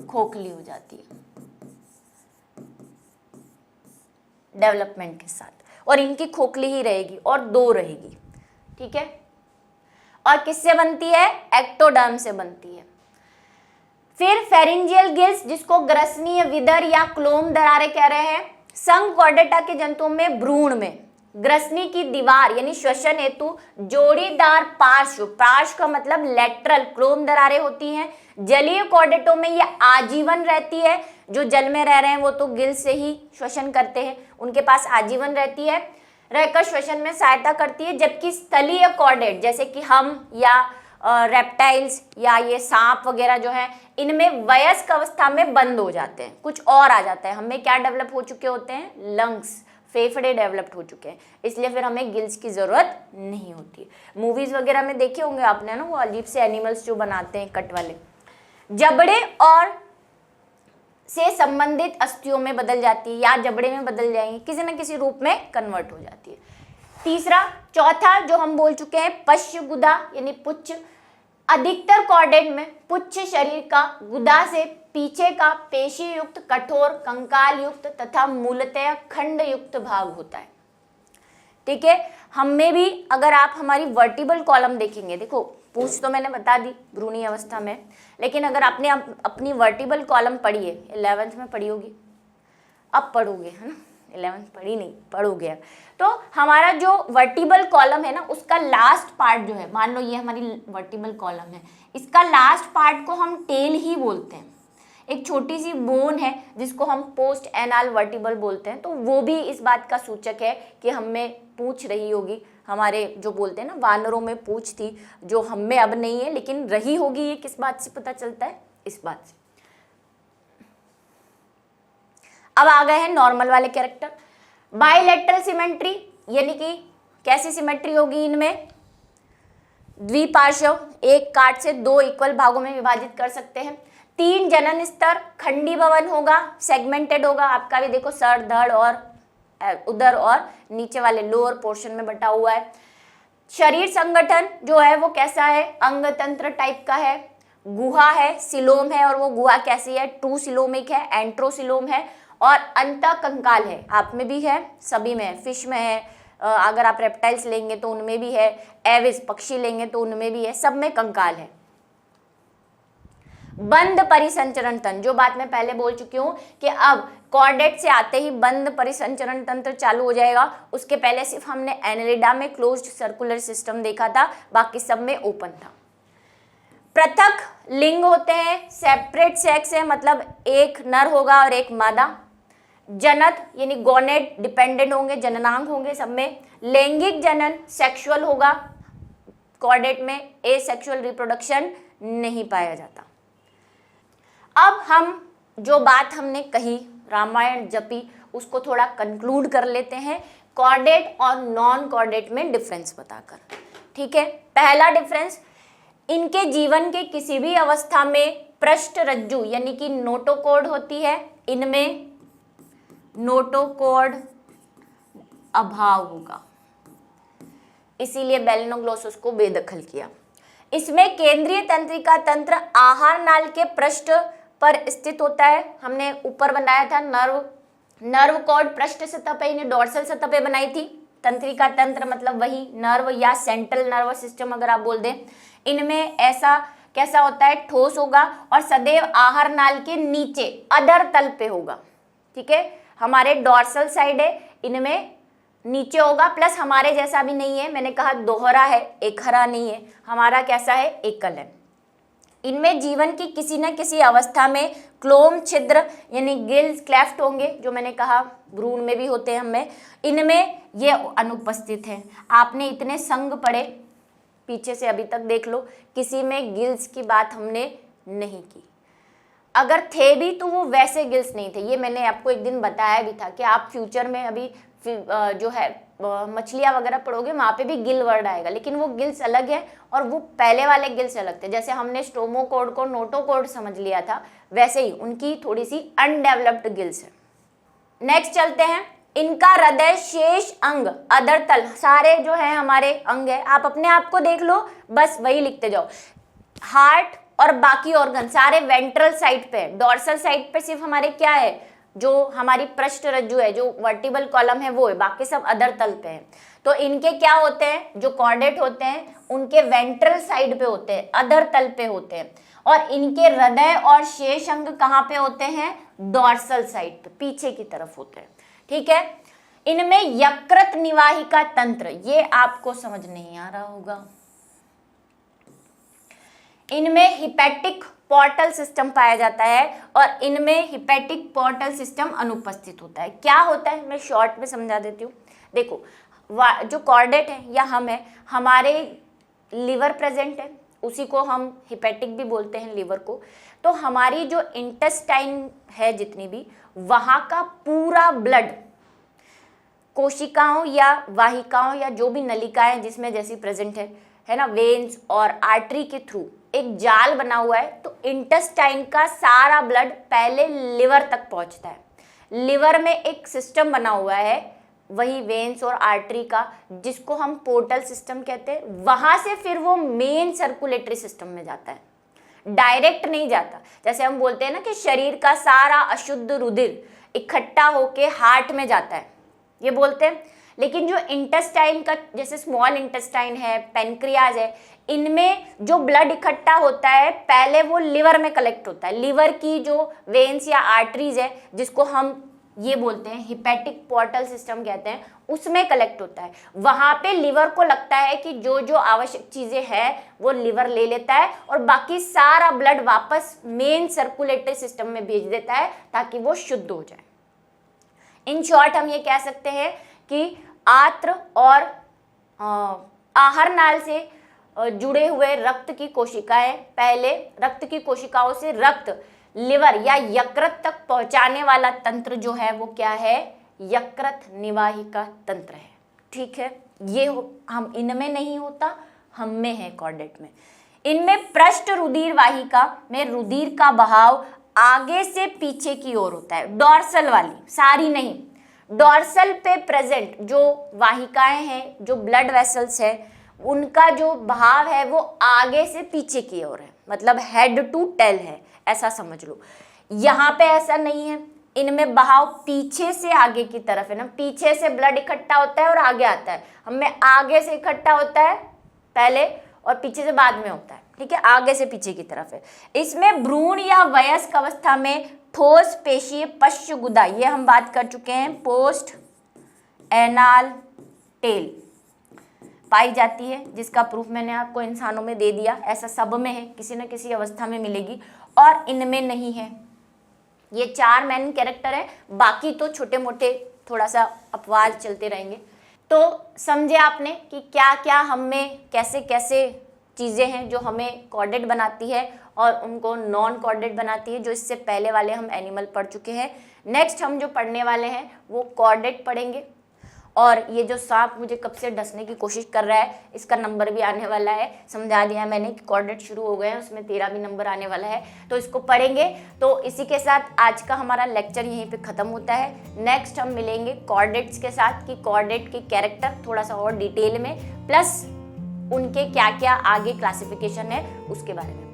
खोखली हो जाती है डेवलपमेंट के साथ, और इनकी खोखली ही रहेगी और 2 रहेगी, ठीक है। और किससे बनती है? एक्टोडर्म से बनती है। फिर फेरिंजियल गिल्स, जिसको ग्रसनीय विदर या क्लोम दरारें कह रहे हैं। संघ कॉर्डेटा के जंतुओं में भ्रूण में ग्रसनी की दीवार यानी श्वसन हेतु जोड़ीदार पार्श्व, पार्श्व का मतलब लेटरल, क्लोम दरारें होती हैं। जलीय कॉर्डेटों में ये आजीवन रहती है, जो जल में रह रहे हैं वो तो गिल से ही श्वसन करते हैं, उनके पास आजीवन रहती है, रहकर श्वसन में सहायता करती है। जबकि स्थलीय कॉर्डेट जैसे कि हम या रेप्टाइल्स या ये सांप वगैरह जो है, इनमें वयस्क अवस्था में बंद हो जाते हैं, कुछ और आ जाता है। हमें क्या डेवलप हो चुके होते हैं? लंग्स, फेफड़े डेवलप्ड हो चुके हैं, इसलिए फिर हमें गिल्स की जरूरत नहीं होती। मूवीज वगैरह में देखे होंगे आपने ना, वो अजीब से एनिमल्स जो बनाते हैं कट वाले। जबड़े और से संबंधित अस्थियों में बदल जाती है, या जबड़े में बदल जाएंगे, किसी न किसी रूप में कन्वर्ट हो जाती है। चौथा जो हम बोल चुके हैं, पश्च गुदा यानी पुच्छ। अधिकतर कॉर्डेट में पुच्छ शरीर का गुदा से पीछे का पेशी युक्त, कठोर, कंकाल युक्त तथा मूलतः खंड युक्त भाग होता है, ठीक है। हम में भी अगर आप हमारी वर्टिबल कॉलम देखेंगे, देखो पूछ तो मैंने बता दी भ्रूणीय अवस्था में, लेकिन अगर आपने अपनी वर्टिबल कॉलम पढ़ी है, 11th में पढ़ी होगी, अब पढ़ोगे है ना, 11th पढ़ी नहीं, पढ़ोगे। तो हमारा जो वर्टिबल कॉलम है ना, उसका लास्ट पार्ट जो है, मान लो ये हमारी वर्टिबल कॉलम है, इसका लास्ट पार्ट को हम टेल ही बोलते हैं। एक छोटी सी बोन है जिसको हम पोस्ट एनाल वर्टिबल बोलते हैं, तो वो भी इस बात का सूचक है कि हमें पूछ रही होगी। हमारे जो बोलते हैं ना, वानरों में पूछ थी, जो हमें अब नहीं है लेकिन रही होगी। ये किस बात से पता चलता है? इस बात से। अब आ गए हैं नॉर्मल वाले कैरेक्टर। बाइलेटरल सिमेट्री यानी कि कैसी सिमेट्री होगी इनमें? द्विपार्श्व, एक काट से 2 इक्वल भागों में विभाजित कर सकते हैं। 3 जनन स्तर, खंडी भवन होगा, सेगमेंटेड होगा। आपका भी देखो सर, धड़ और उदर और नीचे वाले लोअर पोर्शन में बटा हुआ है। शरीर संगठन जो है वो कैसा है? अंग तंत्र टाइप का है। गुहा है, सिलोम है, और वो गुहा कैसी है? ट्रू सिलोमिक है, एंट्रोसिलोम है, और अंत कंकाल है। आप में भी है, सभी में है, फिश में है, अगर आप रेप्टाइल्स लेंगे तो उनमें भी है, एविस पक्षी लेंगे तो उनमें भी है, सब में कंकाल है। बंद परिसंचरण तंत्र, जो बात मैं पहले बोल चुकी हूँ कि अब कॉर्डेट से आते ही बंद परिसंचरण तंत्र चालू हो जाएगा। उसके पहले सिर्फ हमने एनेलिडा में क्लोज्ड सर्कुलर सिस्टम देखा था, बाकी सब में ओपन था। पृथक लिंग होते हैं, सेपरेट सेक्स है, मतलब एक नर होगा और एक मादा। जनन यानी गोनेड डिपेंडेंट होंगे, जननांग होंगे सब में। लैंगिक जनन सेक्सुअल होगा कॉर्डेट में, एसेक्सुअल रिप्रोडक्शन नहीं पाया जाता। अब हम जो बात हमने कही रामायण जपी उसको थोड़ा कंक्लूड कर लेते हैं कॉर्डेट और नॉन कॉर्डेट में डिफरेंस बताकर। ठीक है, पहला डिफरेंस, इनके जीवन के किसी भी अवस्था में पृष्ठ रज्जु यानी कि नोटोकॉर्ड होती है, इनमें नोटोकॉर्ड अभाव होगा, इसीलिए बेलेनोग्लोसस को बेदखल किया। इसमें केंद्रीय तंत्रिका तंत्र आहार नाल के पृष्ठ पर स्थित होता है। हमने ऊपर बनाया था नर्व कॉर्ड पृष्ठ सतह पे, इन्हें डोर्सल सतह पे बनाई थी। तंत्रिका तंत्र मतलब वही नर्व या सेंट्रल नर्वस सिस्टम अगर आप बोल दें। इनमें ऐसा कैसा होता है, ठोस होगा और सदैव आहार नाल के नीचे अधर तल पे होगा। ठीक है, हमारे डोर्सल साइड है, इनमें नीचे होगा, प्लस हमारे जैसा भी नहीं है, मैंने कहा दोहरा है, एक हरा नहीं है, हमारा कैसा है, एकल है। इनमें जीवन की किसी न किसी अवस्था में क्लोम छिद्र यानी गिल्स क्लेफ्ट होंगे, जो मैंने कहा भ्रूण में भी होते हैं हमें, इनमें ये अनुपस्थित हैं। आपने इतने संघ पढ़े पीछे से अभी तक देख लो, किसी में गिल्स की बात हमने नहीं की। अगर थे भी तो वो वैसे गिल्स नहीं थे, ये मैंने आपको एक दिन बताया भी था कि आप फ्यूचर में अभी जो है मछलियाँ वगैरह पढ़ोगे वहाँ पे भी गिल वर्ड आएगा, लेकिन वो गिल्स अलग है और वो पहले वाले गिल्स अलग थे। जैसे हमने स्टोमोकॉर्ड को नोटोकॉर्ड समझ लिया था, वैसे ही उनकी थोड़ी सी अनडेवलप्ड गिल्स है। नेक्स्ट चलते हैं, इनका हृदय शेष अंग अधर तल, सारे जो है हमारे अंग है, आप अपने आप को देख लो, बस वही लिखते जाओ। हार्ट और बाकी ऑर्गन सारे वेंट्रल साइड पे, डोर्सल साइड पे सिर्फ हमारे क्या है, जो हमारी पृष्ठ रज्जु है, जो वर्टिबल कॉलम है वो है, बाकी सब अधर तल पे है। तो इनके क्या होते हैं, जो कॉर्डेट होते हैं उनके वेंट्रल साइड पे होते हैं, अधर तल पे होते हैं, और इनके हृदय और शेष अंग कहाँ पे होते हैं, डोर्सल साइड पे, पीछे की तरफ होते हैं। ठीक है, इनमें यकृत निवाहिका तंत्र, ये आपको समझ नहीं आ रहा होगा। इनमें हिपैटिक पोर्टल सिस्टम पाया जाता है और इनमें हिपैटिक पोर्टल सिस्टम अनुपस्थित होता है। क्या होता है, मैं शॉर्ट में समझा देती हूँ। देखो, जो कॉर्डेट है या हम है, हमारे लिवर प्रेजेंट है, उसी को हम हिपैटिक भी बोलते हैं लिवर को। तो हमारी जो इंटेस्टाइन है जितनी भी, वहाँ का पूरा ब्लड कोशिकाओं या वाहिकाओं या जो भी नलिकाएं जिसमें जैसी प्रेजेंट है ना, वेन्स और आर्टरी के थ्रू एक जाल बना हुआ है, तो इंटेस्टाइन का सारा ब्लड पहले लिवर तक पहुंचता है। लिवर में एक सिस्टम बना हुआ है, वही वेन्स और आर्टरी का, जिसको हम पोर्टल सिस्टम कहते हैं। वहां से फिर वो मेन सर्कुलेटरी सिस्टम में जाता है, डायरेक्ट नहीं जाता। जैसे हम बोलते हैं ना कि शरीर का सारा अशुद्ध रुधिर इकट्ठा होके हार्ट में जाता है, ये बोलते हैं। लेकिन जो इंटेस्टाइन का, जैसे स्मॉल इंटेस्टाइन है, पेनक्रियाज है, इनमें जो ब्लड इकट्ठा होता है पहले वो लिवर में कलेक्ट होता है। लिवर की जो वेन्स या आर्टरीज है, जिसको हम ये बोलते हैं हिपैटिक पोर्टल सिस्टम कहते हैं, उसमें कलेक्ट होता है। वहाँ पे लिवर को लगता है कि जो जो आवश्यक चीज़ें हैं वो लिवर ले लेता है और बाकी सारा ब्लड वापस मेन सर्कुलेटरी सिस्टम में भेज देता है ताकि वो शुद्ध हो जाए। इन शॉर्ट हम ये कह सकते हैं कि आंत्र और आहार नाल से जुड़े हुए रक्त की कोशिकाएं, पहले रक्त की कोशिकाओं से रक्त लिवर या यकृत तक पहुंचाने वाला तंत्र जो है वो क्या है, यकृत निवाहिका तंत्र है। ठीक है, ये हम इनमें नहीं होता, हम में है कॉर्डेट में। इनमें पृष्ठ रुधिर वाहिका में रुधिर का बहाव आगे से पीछे की ओर होता है, डोर्सल वाली, सारी नहीं। डोर्सल पे प्रेजेंट जो वाहिकाएं हैं, जो ब्लड वेसल्स है, उनका जो बहाव है वो आगे से पीछे की ओर है, मतलब हेड टू टेल है, ऐसा समझ लो। यहाँ पे ऐसा नहीं है, इनमें बहाव पीछे से आगे की तरफ है ना, पीछे से ब्लड इकट्ठा होता है और आगे आता है। हमें आगे से इकट्ठा होता है पहले और पीछे से बाद में होता है। ठीक है, आगे से पीछे की तरफ है। इसमें भ्रूण या वयस्क अवस्था में ठोस पेशीय पश्च गुदा, ये हम बात कर चुके हैं, पोस्ट एनाल टेल पाई जाती है, जिसका प्रूफ मैंने आपको इंसानों में दे दिया। ऐसा सब में है, किसी न किसी अवस्था में मिलेगी, और इनमें नहीं है। ये 4 मेन कैरेक्टर है, बाकी तो छोटे मोटे थोड़ा सा अपवाद चलते रहेंगे। तो समझे आपने कि क्या क्या हमें कैसे कैसे चीज़ें हैं जो हमें कॉर्डेट बनाती है और उनको नॉन कॉर्डेट बनाती है, जो इससे पहले वाले हम एनिमल पढ़ चुके हैं। नेक्स्ट हम जो पढ़ने वाले हैं वो कॉर्डेट पढ़ेंगे। और ये जो सांप मुझे कब से डसने की कोशिश कर रहा है, इसका नंबर भी आने वाला है, समझा दिया मैंने कि कॉर्डेट शुरू हो गए हैं, उसमें 13 भी नंबर आने वाला है, तो इसको पढ़ेंगे। तो इसी के साथ आज का हमारा लेक्चर यहीं पे ख़त्म होता है। नेक्स्ट हम मिलेंगे कॉर्डेट्स के साथ कि कॉर्डेट के कैरेक्टर थोड़ा सा और डिटेल में, प्लस उनके क्या क्या आगे क्लासिफिकेशन है उसके बारे में।